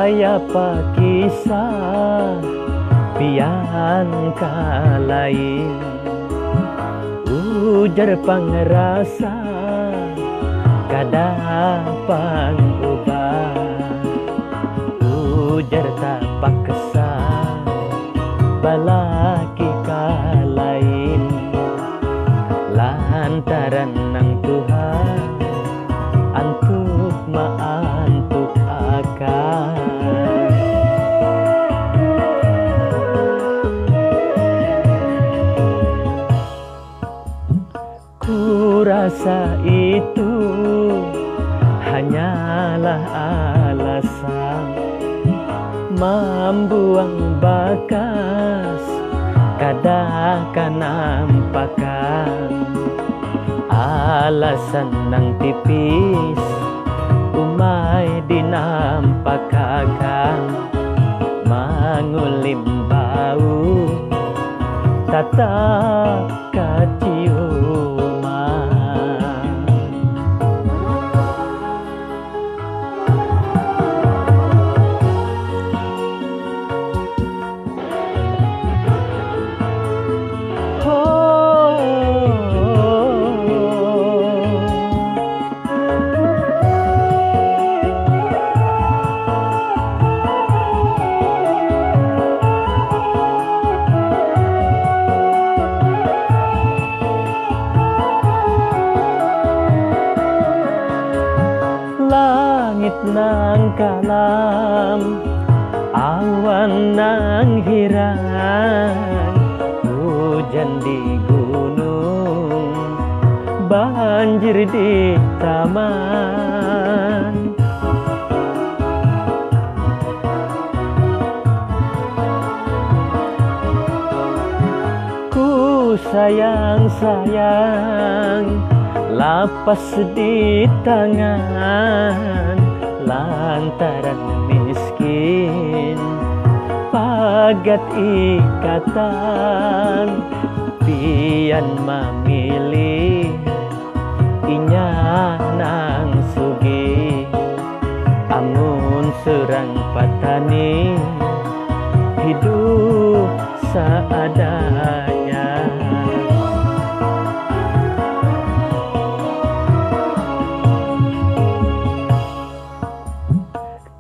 Kaya pakisah pian kalain, ujar pangrasa kada pangubah, ujar tak paksa balaki kalain, lantaran ng Tuhan antuk maantuk akan. Kurasa itu hanyalah alasan membuang bakas kada kanampakan, alasan ng tipis umay dinampakakan, mangulim bau tatap kaciuman. Langit ng kalam, awan ng hirang, hujan di gunung, banjir di taman. Ku sayang-sayang lapas di tangan, lantaran miskin pagat ikatan, pian memilih inya nang sugi, amun serang patani hidup seadanya.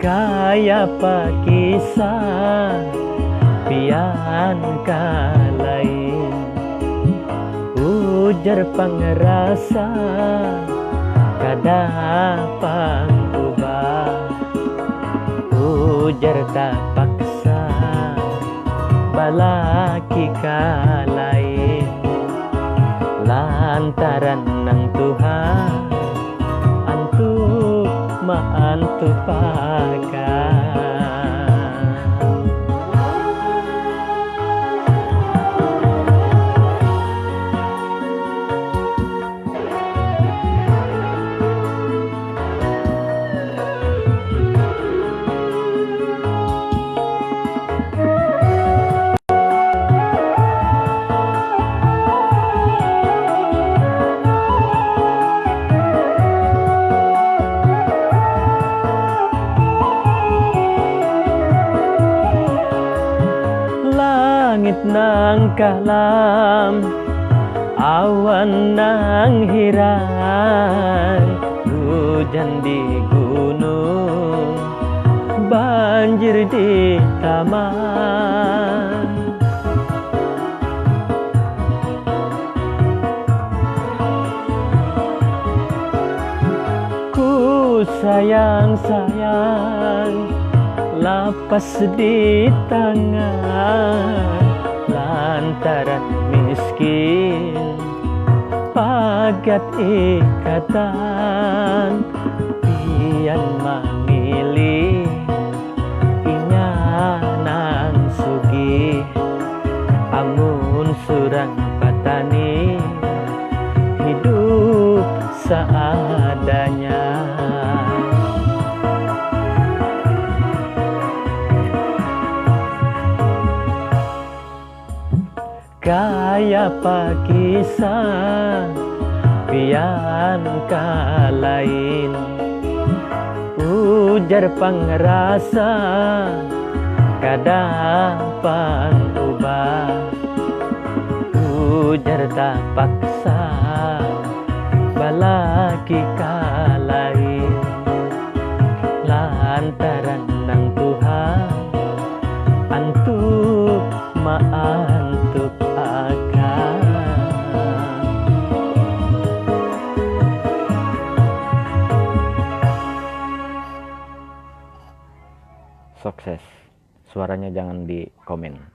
Kaya pakisah pian kalain, ujar pangrasa kada pangubah, ujar tak paksa balaki kalain, lantaran ng Tuhan antuk maantuk pakan. Langit ng kalam, awan ng hirang, hujan di gunung, banjir di taman. Ku sayang-sayang lapas di tangan, lantaran miskin pagat ikatan, pian memilih inya nang sugi, amun surang patani hidup seadanya. Kaya pakisah pian kalain, ujar pangrasa kadapan ubah, ujar tak paksa balaki kalai lantaran nang Tuhan antuk maantuk akan. Sukses. Suaranya jangan di komen.